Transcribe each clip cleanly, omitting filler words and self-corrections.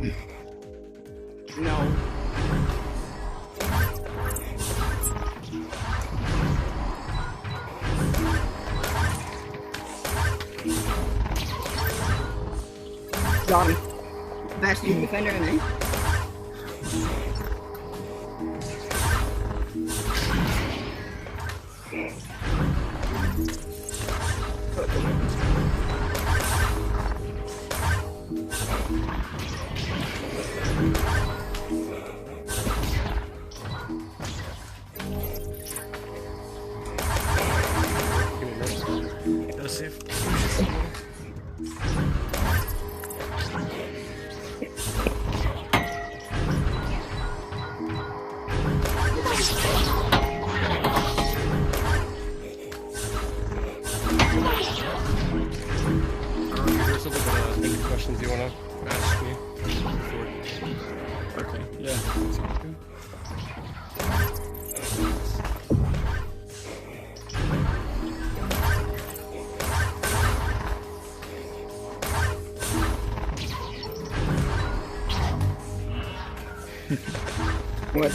No. Got him. Best team defender in there. Questions you want to ask me before? Okay, yeah, sounds good. What?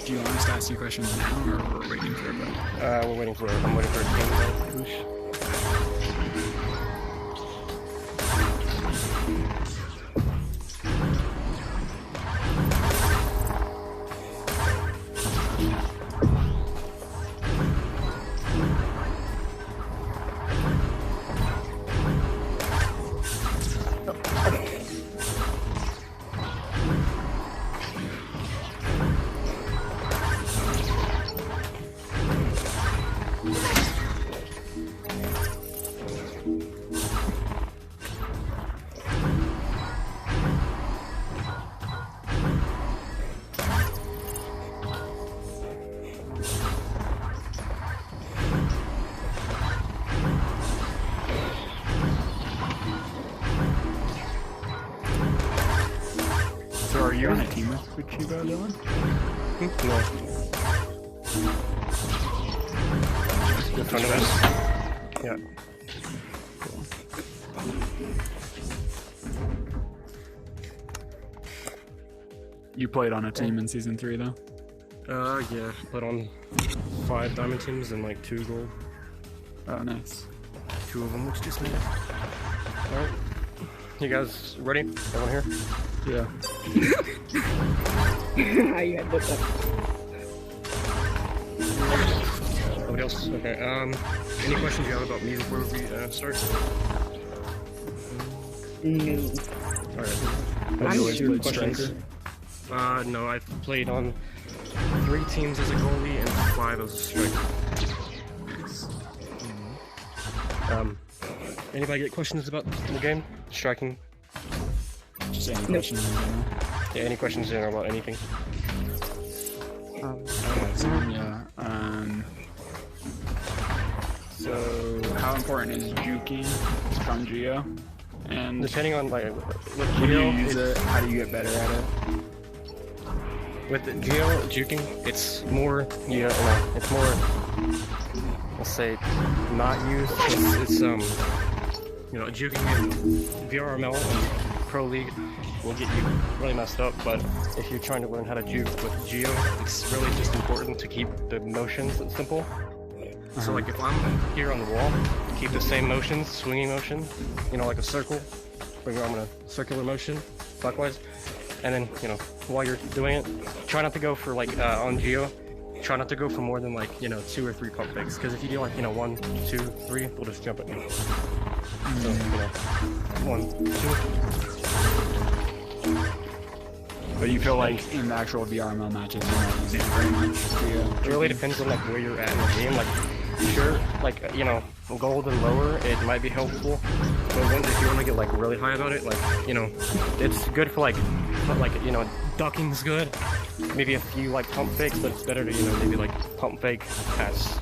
Do you want us to ask you questions now, or we're waiting for a bit? I'm waiting for a game. So are you on a team with Chiba, Dylan? No. In front of us? Yeah. You played on a team in season 3 though? Yeah. Put on 5 diamond teams and like 2 gold. Oh, nice. 2 of them looks decent. Alright. You guys ready? Everyone here? Yeah. How you had this up? Nobody else? Okay. Any questions you have about me before we start? No. Alright. Have you always played Questions? striker? No, I've played on 3 teams as a goalie and 5 as a striker. Anybody get questions about the game? Striking? Just any questions in general? Yeah, any questions in general about anything? Yeah. So, how important is juking from Geo? And Depending on like with when you Geo, use it, how do you get better at it? with the Geo juking, it's more it's more, let's say, not used. It's juking in VRML and Pro League will get you really messed up, but if you're trying to learn how to juke with Geo, it's really just important to keep the motions simple. So like if I'm here on the wall, keep the same motions, swinging motion, like a circle, where I'm in a circular motion, clockwise, and then, while you're doing it, try not to go for like, on Geo, try not to go for more than like, 2 or 3 pump fakes, because if you do like, 1, 2, 3, we'll just jump at you. So, 1, 2. But you feel like in the actual VRML matches, you're not using it very much. It really depends on like where you're at in the game. Like, sure, like gold and lower, it might be helpful. But if you want to get like really high about it, like it's good for like ducking's good. Maybe a few like pump fakes, but it's better to maybe like pump fake pass.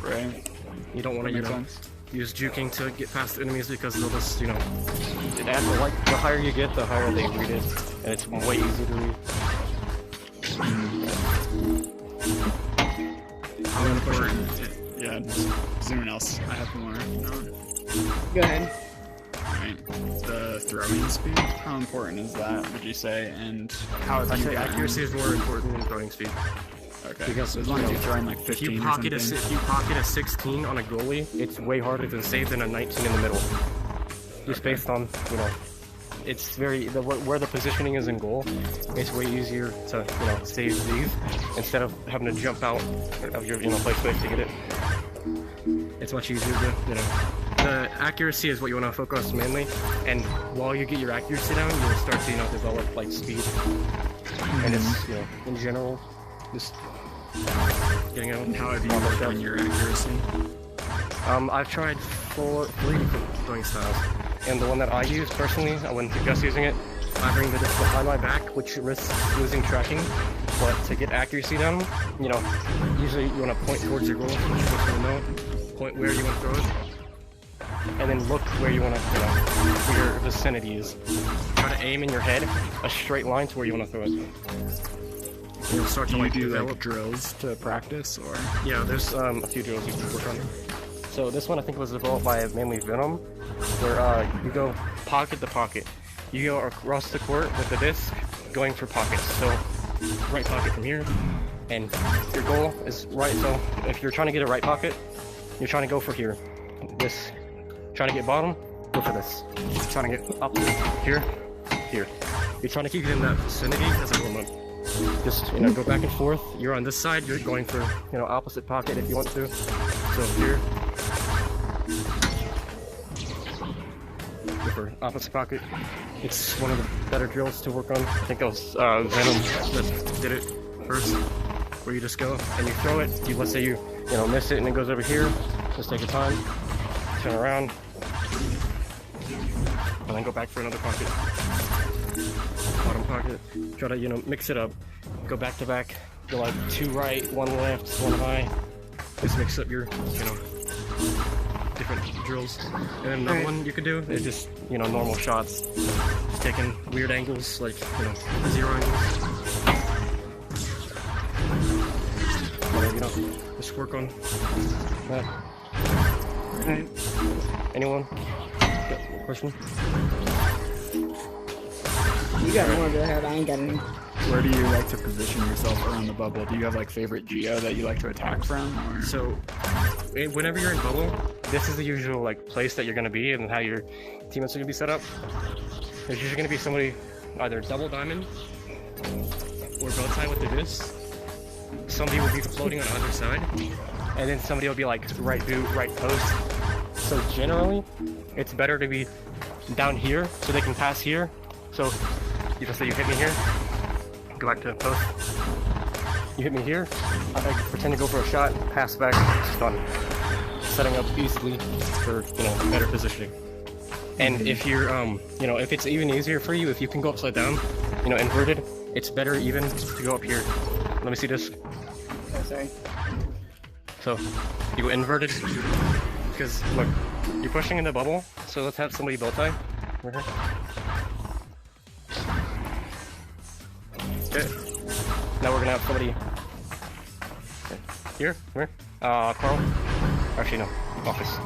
Right. You don't want to use juking to get past enemies because they'll just it adds like the higher you get, the higher they read it, and it's way easier to read. How important? Yeah, does anyone else? I have more. No. Go ahead. Alright. The throwing speed. How important is that? Would you say? And how have I you say gotten- accuracy is more important than throwing speed. Okay. Because as long as you're throwing like 15 if you or pocket something. if you pocket a 16 on a goalie, it's way harder to save than a 19 in the middle. Just based on, you know, it's very where the positioning is in goal. It's way easier to, you know, save these instead of having to jump out of your, you know, play space to get it. It's much easier to, you know. The accuracy is what you want to focus mainly, and while you get your accuracy down, you'll start to, you know, develop like speed. And it's, you know, in general, just getting out. How have you worked on your accuracy? I've tried 3 different throwing styles, and the one that I use personally, when just using it, I bring the disc behind my back, which risks losing tracking. But to get accuracy down, you know, usually you want to point towards your goal, which you're supposed to know, point where you want to throw it, and then look where you want to, you know, where your vicinity is. Try to aim in your head a straight line to where you want to throw it. And you'll start to Do you like do develop like drills to practice, or? Yeah, there's a few drills you can work on. So this one I think was developed by mainly Venom, where you go pocket to pocket. You go across the court with the disc, going for pockets. So right pocket from here, and your goal is right. So if you're trying to get a right pocket, you're trying to go for here. This, trying to get bottom, go for this. Trying to get up here, here. You're trying to keep it in that vicinity as a warm up. Just, you know, go back and forth. You're on this side, you're going for, you know, opposite pocket if you want to. So here, go for opposite pocket. It's one of the better drills to work on. I think it was Venom that did it first, where you just go and you throw it. Let's say you know, miss it and it goes over here. Just take your time, turn around, and then go back for another pocket. Bottom pocket. Try to, you know, mix it up. Go back to back. Go like 2 right, 1 left, 1 high. Just mix up your, you know, different drills. And then another one you could do is just, you know, normal shots. Just taking weird angles, like, you know, 0 angles. But, you know, just work on that. Alright. Anyone? Got a question? You got more, go ahead. I ain't got any. Where do you like to position yourself around the bubble? Do you have like favorite geo that you like to attack from? Or? So, whenever you're in bubble, this is the usual like place that you're gonna be and how your teammates are gonna be set up. There's usually gonna be somebody either double diamond or bow tie with the disc. Somebody will be floating on either side, and then somebody will be like right boot, right post. So generally, it's better to be down here so they can pass here. So, you just say you hit me here, go back to post. You hit me here, I pretend to go for a shot, pass back, stun. Setting up easily for, you know, better positioning. And if you're, you know, if it's even easier for you, if you can go upside down, you know, inverted, it's better even to go up here. Let me see this. Oh, sorry. So, you go inverted, because, look, you're pushing in the bubble, so let's have somebody bow tie. Right here. Okay. Now we're gonna have somebody here, where? Carl? Actually, no, office.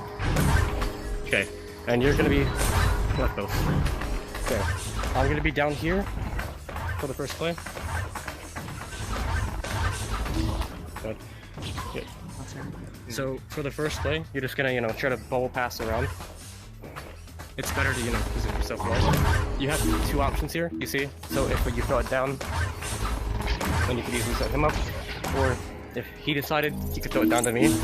Okay, and you're gonna be left both. Okay, I'm gonna be down here for the first play. Good. Good. So for the first play, you're just gonna, you know, try to bubble pass around. It's better to, you know, position yourself well. You have 2 options here, you see? So if you throw it down, then you could easily set him up. Or if he decided, he could throw it down to me.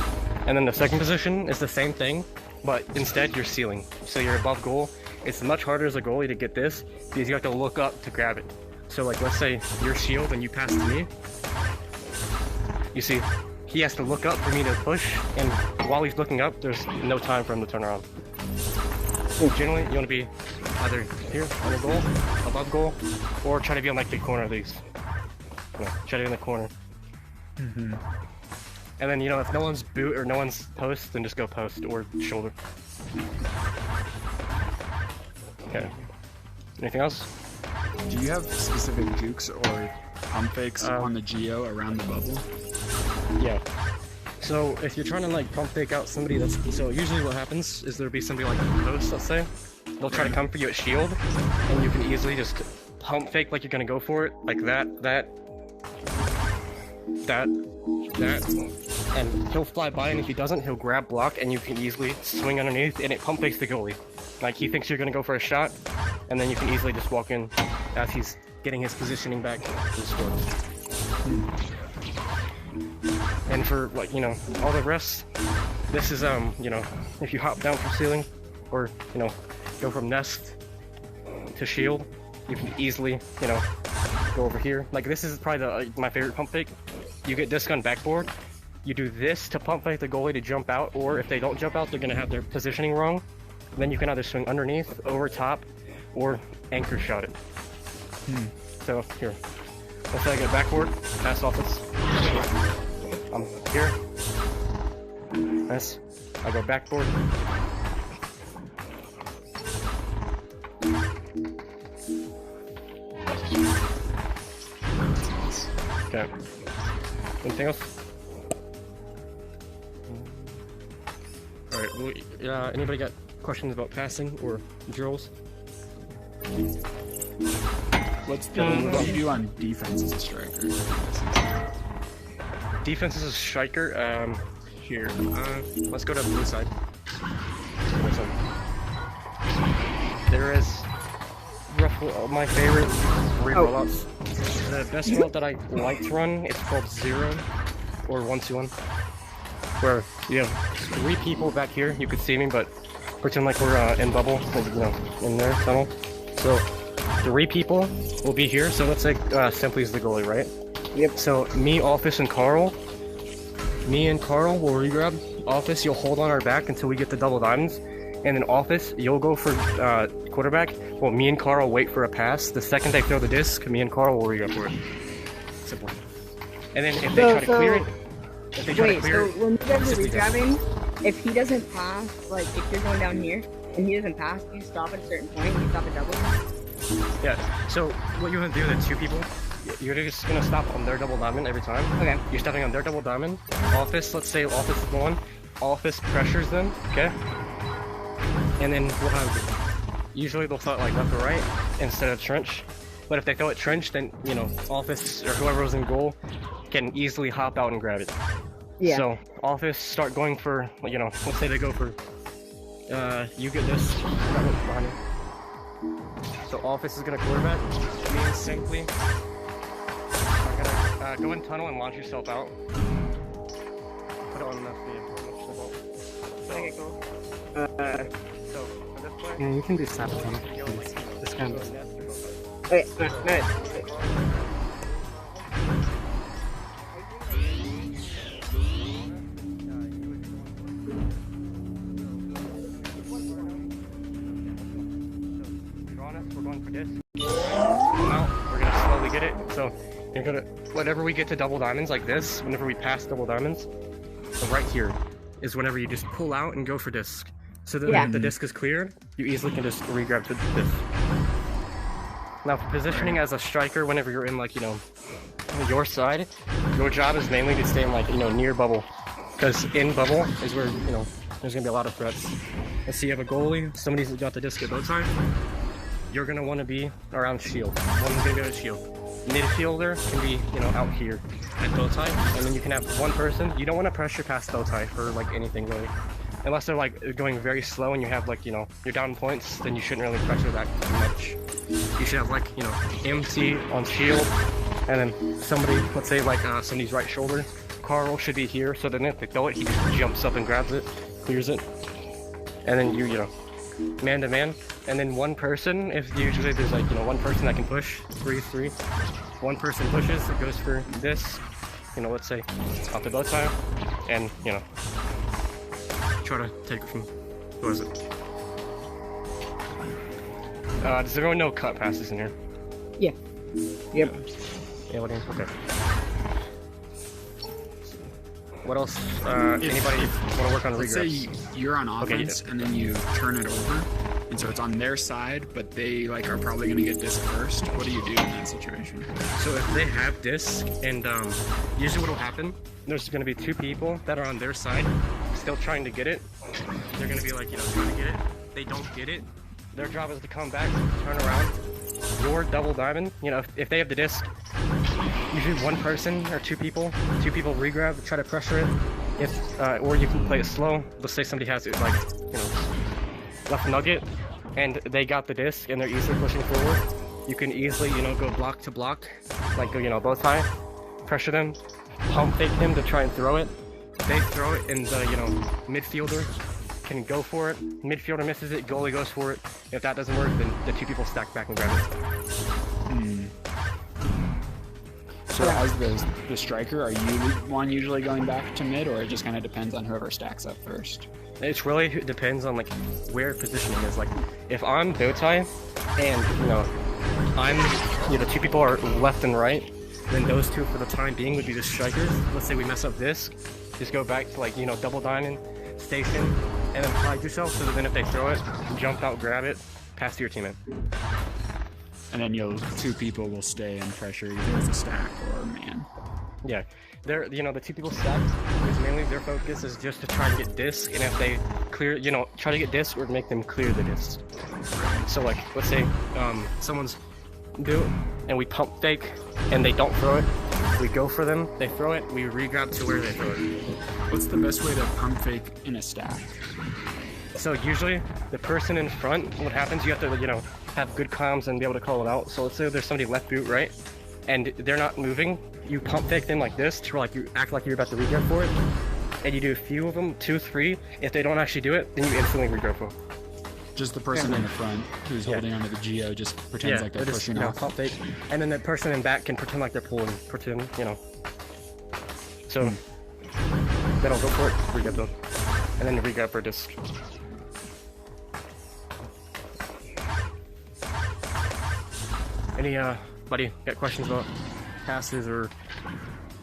And then the second position is the same thing, but instead you're sealing. So you're above goal. It's much harder as a goalie to get this because you have to look up to grab it. So like, let's say you're shield and you pass to me. You see, he has to look up for me to push, and while he's looking up, there's no time for him to turn around. Generally, you want to be either here on the goal, above goal, or try to be on like the corner of these. You know, try to be in the corner. And then, you know, if no one's boot or no one's post, then just go post or shoulder. Okay. Anything else? Do you have specific jukes or pump fakes on the Geo around the bubble? Yeah. So if you're trying to like pump fake out somebody that's so usually what happens is there'll be somebody like a post, let's say. They'll try to come for you at shield, and you can easily just pump fake like you're gonna go for it, like that, and he'll fly by, and if he doesn't, he'll grab block, and you can easily swing underneath, and it pump fakes the goalie. Like he thinks you're gonna go for a shot, and then you can easily just walk in as he's getting his positioning back and score. And for like, you know, all the rest, this is you know, if you hop down from ceiling, or you know, go from nest to shield, you can easily, you know, go over here. Like this is probably my favorite pump fake. You get disc on backboard, you do this to pump fake the goalie to jump out, or if they don't jump out, they're gonna have their positioning wrong. Then you can either swing underneath, over top, or anchor shot it. So here, let's say I get backboard, pass off this. I'm here. Nice. I go backboard. Okay. Anything else? Alright, well, anybody got questions about passing or drills? What do you do on defense as a striker? Defense as a striker, here, let's go to the blue side. There is roughly my favorite three rollouts. The best route that I like to run is called 0 or 1-2-1, where you have 3 people back here. You could see me, but pretend like we're in bubble, like, you know, in their tunnel. So 3 people will be here. So let's say Simply is the goalie, right? Yep. So me, Office, and Carl. Me and Carl will regrab. Office, you'll hold on our back until we get the double diamonds. And then Office, you'll go for quarterback. Well, me and Carl wait for a pass. The second they throw the disc, me and Carl will regrab for it. Simple. And then if they try to clear it, if they try to clear it, when you guys are regrabbing, if he doesn't pass, like if you're going down here and he doesn't pass, you stop at a certain point. You stop at double. Yeah. So what you want to do, the 2 people, you're just gonna stop on their double diamond every time. Okay. You're stepping on their double diamond. Office, let's say Office is the one. Office pressures them. Okay. And then we'll have, usually they'll throw it like left or right instead of trench. But if they throw it trench, then, you know, Office or whoever was in goal can easily hop out and grab it. Yeah. So Office start going for, you know, let's say they go for, you get this, behind you. So Office is gonna quarterback. Me and Simply are gonna go in tunnel and launch yourself out. Put it on the field. Okay, cool. So for this play, yeah, you can do sabotage. This kind of. Wait, no. We're going for this. Now we're gonna slowly get it. So you're gonna, whenever we get to double diamonds like this, whenever we pass double diamonds, so right here is whenever you just pull out and go for disc. So that if the disc is cleared, you easily can just re-grab the disc. Now for positioning as a striker, whenever you're in like, you know, your side, your job is mainly to stay in like, you know, near bubble. Because in bubble is where, you know, there's gonna be a lot of threats. Let's see, you have a goalie, somebody's got the disc at bow tie. You're gonna want to be around shield. One's gonna go to shield. Midfielder can be, you know, out here at bow tie, and then you can have one person. You don't want to pressure past bow tie for like anything really, unless they're like going very slow and you have like, you know, you're down points. Then you shouldn't really pressure that much. You should have like, you know, MC on shield, and then somebody, let's say like somebody's right shoulder. Carl should be here, so then if they throw it, he just jumps up and grabs it, clears it, and then you know, man to man. And then one person, if usually there's like, you know, one person that can push, 3-3. One person pushes, it goes for this, you know, let's say off the bow tie, and, you know, try to take it from, what is it? Does everyone know cut passes in here? Yeah. Yep. Yeah, what do you, okay. What else? Anybody want to work on regrabs? Let's say you're on offense and then you turn it over and so it's on their side, but they like are probably gonna get disc first. What do you do in that situation? So if they have disc, and usually what will happen, there's going to be two people that are on their side, still trying to get it. They're going to be like, you know, trying to get it. They don't get it. Their job is to come back, turn around. Your double diamond, you know, if they have the disc, usually one person or two people regrab, try to pressure it. If or you can play it slow. Let's say somebody has it like, you know, left nugget, and they got the disc and they're easily pushing forward. You can easily, you know, go block to block, like go, you know, bow tie, pressure them, pump fake them to try and throw it. They throw it, and the, you know, midfielder can go for it. Midfielder misses it, goalie goes for it. If that doesn't work, then the two people stack back and grab it. So as the striker, are you the one usually going back to mid, or it just kind of depends on whoever stacks up first? It really depends on like where positioning is. Like if I'm bow tie and, you know, two people are left and right, then those two for the time being would be the strikers. Let's say we mess up this, just go back to like, you know, double diamond, station, and then hide yourself so that then if they throw it, jump out, grab it, pass to your teammate. And then two people will stay and pressure either as a stack or man. Yeah, they're, you know, the two people stacked is mainly their focus is just to try and get disc, and if they clear, you know, try to get disc or make them clear the disc. So like, let's say someone's do it, and we pump fake, and they don't throw it. We go for them, they throw it, we re-grab to where they throw it. What's the best way to pump fake in a stack? So usually, the person in front, what happens, you have to, you know, have good comms and be able to call it out. So let's say there's somebody left boot, right? And they're not moving, you pump fake them like this, to like you act like you're about to re-grab for it. And you do a few of them, 2, 3. If they don't actually do it, then you instantly re-grab for it. Just the person in the front who's holding onto the geo just pretends like they're pushing off. Pump fake, and then the person in back can pretend like they're pulling, you know. So they don't go for it, re-grab them, and then re-grab for disc. Any buddy got questions about passes or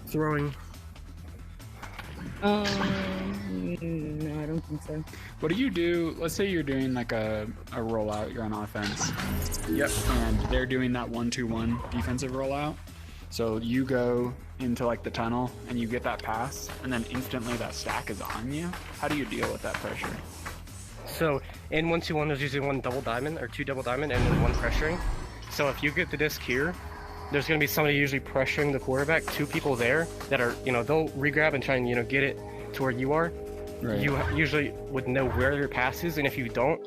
throwing? No, I don't think so. What do you do? Let's say you're doing like a rollout, you're on offense. Yep. And they're doing that 1-2-1 defensive rollout. So you go into like the tunnel and you get that pass, and then instantly that stack is on you. How do you deal with that pressure? So in 1-2-1, there's usually one double diamond or two double diamond, and then one pressuring. So if you get the disc here, there's going to be somebody usually pressuring the quarterback, two people there that are, you know, they'll re-grab and try and, you know, get it to where you are. Right. You usually would know where your pass is, and if you don't,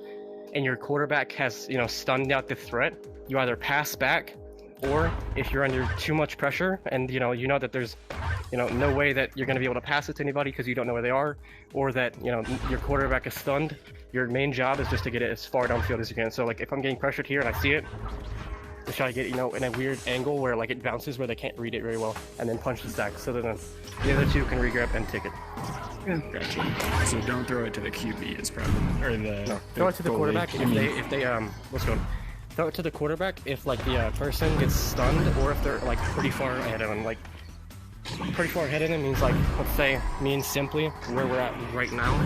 and your quarterback has, you know, stunned out the threat, you either pass back, or if you're under too much pressure and, you know that there's, you know, no way that you're going to be able to pass it to anybody because you don't know where they are, or that, you know, your quarterback is stunned, your main job is just to get it as far downfield as you can. So like if I'm getting pressured here and I see it, just try to get, you know, in a weird angle where like it bounces where they can't read it very well, and then punch the stack so that the other two can re-grab and take it. Yeah. Gotcha. So don't throw it to the QB is probably, or the throw it to the goalie. quarterback if they let's go. Throw it to the quarterback if like the person gets stunned, or if they're like pretty far ahead of him. Like pretty far ahead of him means like, let's say means simply where we're at right now.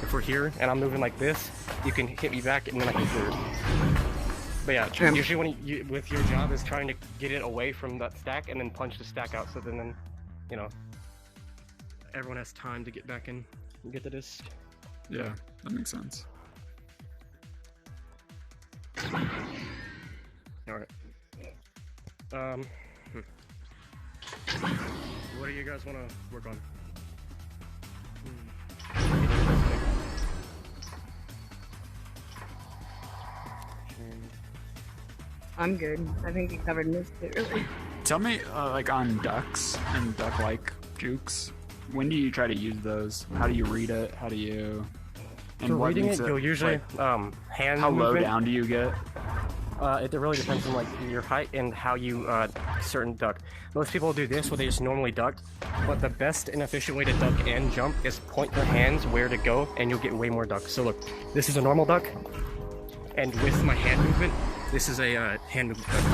If we're here and I'm moving like this, you can hit me back and then I can clear it. But yeah, usually when you with your job is trying to get it away from that stack and then punch the stack out, so then you know, everyone has time to get back in and get the disc. Yeah, that makes sense. Alright. What do you guys want to work on? I'm good. I think you covered most of it, really. Tell me, like on ducks and duck-like jukes, when do you try to use those? How do you read it? How do you... And for what reading makes it, you'll usually hand how low movement. down do you get? It really depends on like your height and how you certain duck. Most people do this where they just normally duck, but the best and efficient way to duck and jump is point your hands where to go, and you'll get way more duck. So look, this is a normal duck, and with my hand movement, this is a hand movement duck.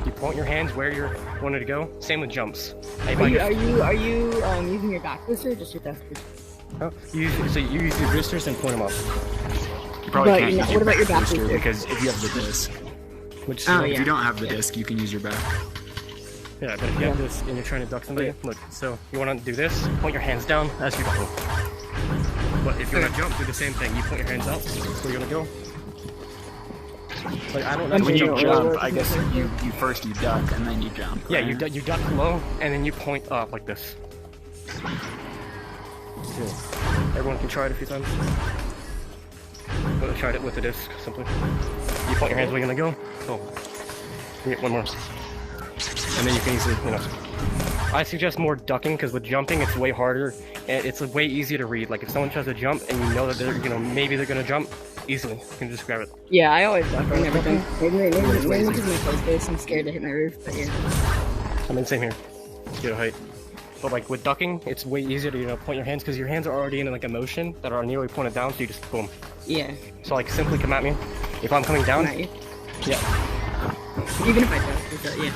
You point your hands where you're wanting to go. Same with jumps. Are you using your back booster or just your desk booster? Oh, so you use your boosters and point them up. You probably But can't you know, use what your about your back booster booster? because if you have the disc. Which Oh, If yeah. you don't have the disc, you can use your back. Yeah, but if you have this and you're trying to duck somebody, look, so you want to do this, point your hands down as you go. But if you want to jump, do the same thing. You point your hands up, where you're going to go. Like, I don't know. When you really jump, works I guess with you first you duck and then you jump. Yeah, right? you duck low, and then you point up like this. Cool. Everyone can try it a few times. Well, tried it with the disc, simply. You point your hands where you're going to go. Cool. You get one more. And then you can easily, you know. I suggest more ducking, because with jumping, it's way harder, and it's way easier to read. Like, if someone tries to jump, and you know that they're, you know, maybe they're going to jump, easily, you can just grab it. Yeah, I always duck. I never jump. Maybe because my close base, I'm scared to hit my roof, but yeah. I mean, same here. Get a height. But like with ducking, it's way easier to, you know, point your hands because your hands are already in like a motion that are nearly pointed down, so you just boom. Yeah. So like simply come at me. If I'm coming down, Not you. yeah. Even if I duck, yeah.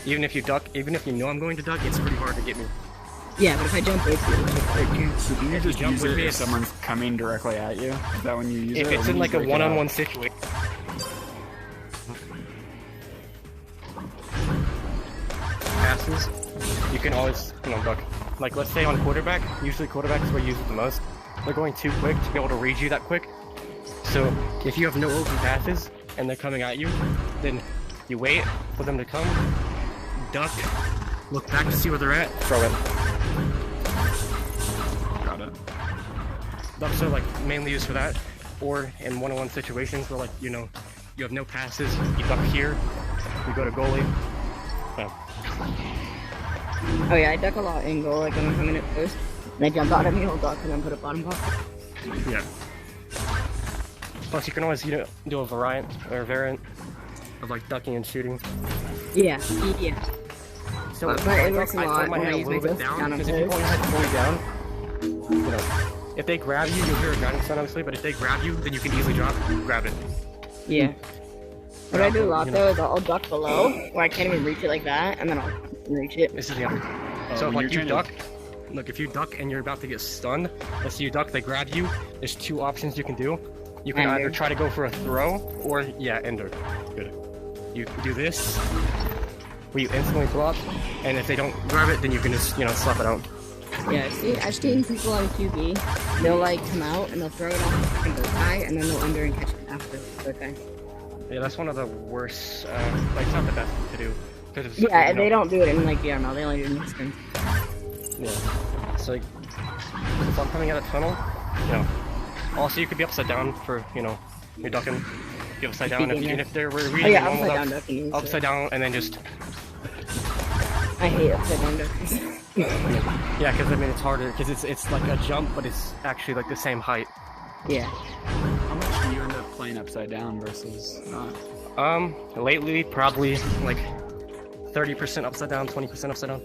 Even if you duck, even if you know I'm going to duck, it's pretty hard to get me. Yeah, but if I jump, it's So do you just jump use with it me, if it's- someone's coming directly at you? Is that when you use If it? or it's when in you like a break it one-on-one up? situation. Passes, you can always, you know, duck. Like let's say on quarterback, usually quarterbacks where you use it the most. They're going too quick to be able to read you that quick. So if you have no open passes and they're coming at you, then you wait for them to come, duck, look back to see where they're at, throw it. Got it. Ducks are like mainly used for that, or in one-on-one situations where like, you know, you have no passes, you duck here, you go to goalie. Yeah. Oh yeah, I duck a lot in goal, like when I'm coming at post. And I jump out at me, I'll duck and then put a bottom pocket. Yeah. Plus, you can always, you know, do a variant of like ducking and shooting. Yeah, yeah. So But when I it works a duck, I lot point my when I head a use little my bit disc down, down on because if you point your head fully down, you know, if they grab you, you'll hear a grinding sound obviously, but if they grab you, then you can easily drop, grab it. Yeah. What I do a lot You know. though is I'll duck below, where I can't even reach it like that, and then I'll reach it. This is the other. So when like you're you trying to- duck, look, if you duck and you're about to get stunned, let's say you duck, they grab you, there's two options you can do. You can Ender. either try to go for a throw, or, yeah, ender. Good. You do this, where you instantly flop, and if they don't grab it, then you can just, you know, slap it out. Yeah, see, I've seen people on QB, they'll like come out and they'll throw it off the fucking bow tie, and then they'll under and catch it after the bow tie. Yeah, that's one of the worst, like, it's not the best to do. 'Cause it's, Yeah, you know, they don't do it in like VRML, they only do it in the spins. Yeah. So, like, if I'm coming out of tunnel, you know, also you could be upside down for, you know, you're ducking, be upside down, Beginner. and if they're reading Oh yeah, normal upside down duck, ducking. is, upside down, and then just, I hate upside down ducking. yeah, because I mean it's harder, because it's like a jump, but it's actually like the same height. Yeah. How much do you end up playing upside down versus not? Lately, probably like 30% upside down, 20% upside down.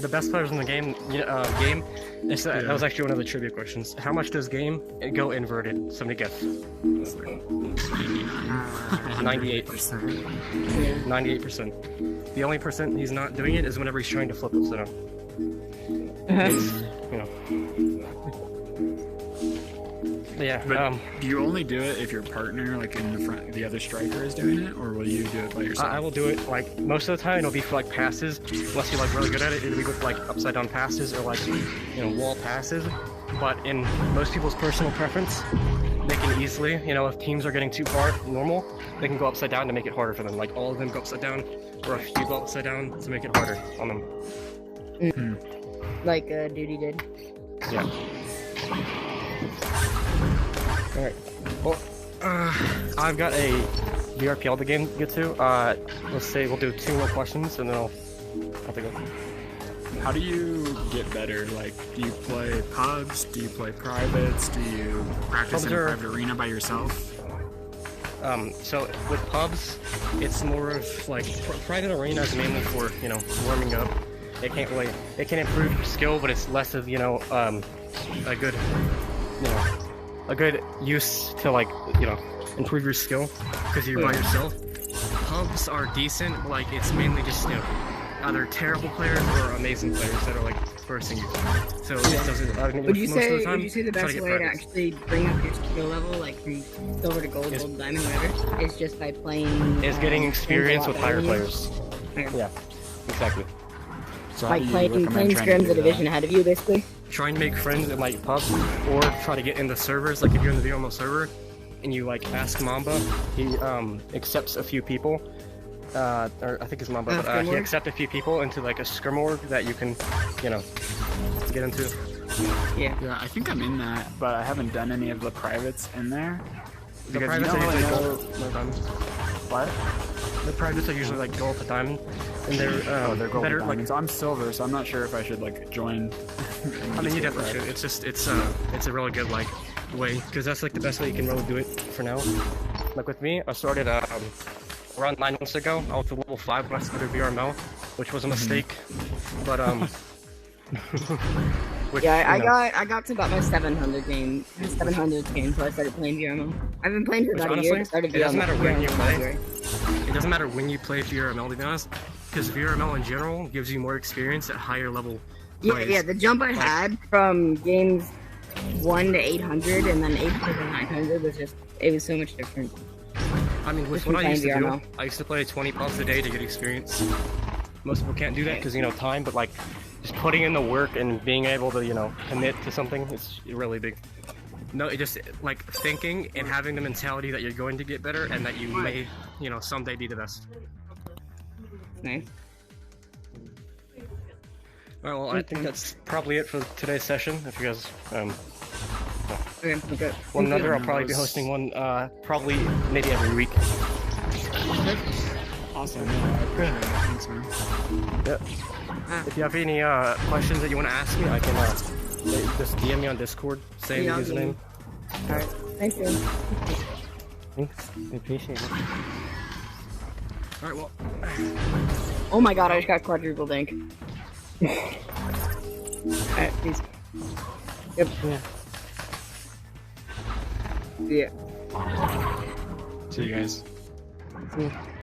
The best players in the game, that was actually one of the trivia questions. How much does game go inverted? Somebody guess. 98%. Yeah. 98%. The only percent he's not doing it is whenever he's trying to flip upside down. You know. Yeah. But do you only do it if your partner, like in the front, the other striker is doing it, or will you do it by yourself? I will do it like most of the time. It'll be for like passes, unless you're like really good at it. It'll be with like upside down passes or like, you know, wall passes. But in most people's personal preference, they can easily, you know, if teams are getting too far normal, they can go upside down to make it harder for them. Like all of them go upside down, or a few go upside down to make it harder on them. Like Duty did. Yeah. Alright. Well, I've got a VRPL to get to. Let's say we'll do 2 more questions and then I'll have to go. How do you get better? Like, do you play pubs? Do you play privates? Do you practice Pubs in a are- private arena by yourself? So with pubs, it's more of like private arenas mainly for, you know, warming up. It can improve your skill, but it's less of, you know, a good, you know, a good use to like, you know, improve your skill because you're by yourself. Pubs are decent, but like it's mainly just, you know, either terrible players or amazing players that are like bursting you. So it doesn't. Would you most of the time, the try best get way to practice. actually bring up your skill level, like from silver to gold, gold, diamond, whatever, is just by playing? Is getting experience with higher players. Okay. Yeah, exactly. So how Like do you playing recommend trying to scrims do a division that? ahead of you, basically. Try and make friends in like pubs, or try to get into servers. Like if you're in the VRML server, and you like ask Mamba, he accepts a few people. Or I think it's Mamba, but he accepts a few people into like a scrim org that you can, you know, get into. Yeah. Yeah, I think I'm in that, but I haven't done any of the privates in there. The Because privates you are don't usually really know gold, no diamond. what? The privates are usually like gold to diamond, and they're They're gold better. diamonds. I'm silver, so I'm not sure if I should like join. I mean, you definitely should. It's just it's a really good like way, because that's like the best way you can really do it for now. Like with me, I started around 9 months ago. I was at level 5 when I started VRML, which was a mistake, but which, Yeah, you know, I got to about my 700 game, so I started playing VRML. I've been playing for Which about a year. honestly, Started it doesn't VRML matter when you in play. February. It doesn't matter when you play VRML, to be honest, because VRML in general gives you more experience at higher level plays. Yeah, the jump I had from games 1 to 800 and then 800 to 900 was just, it was so much different. I mean, with Just what I from used to playing do, VRML. I used to play 20 pubs a day to get experience. Most people can't do that because, you know, time, but like, just putting in the work and being able to, you know, commit to something, it's really big. No, it just, like, thinking and having the mentality that you're going to get better and that you may, you know, someday be the best. Nice. Alright, well, I think that's probably it for today's session. If you guys, Okay, okay. one Thank you. another, I'll probably be hosting one, probably maybe every week. Awesome. Yeah, I appreciate it. Thanks, man. Yep. If you have any questions that you want to ask me, I can just DM me on Discord, same Yeah, I'll username. Alright, thank you. Thanks. I appreciate it. Alright, well. Oh my god, I just got quadruple dink. Alright, peace. Yep. Yeah. Yeah. See you guys. See ya.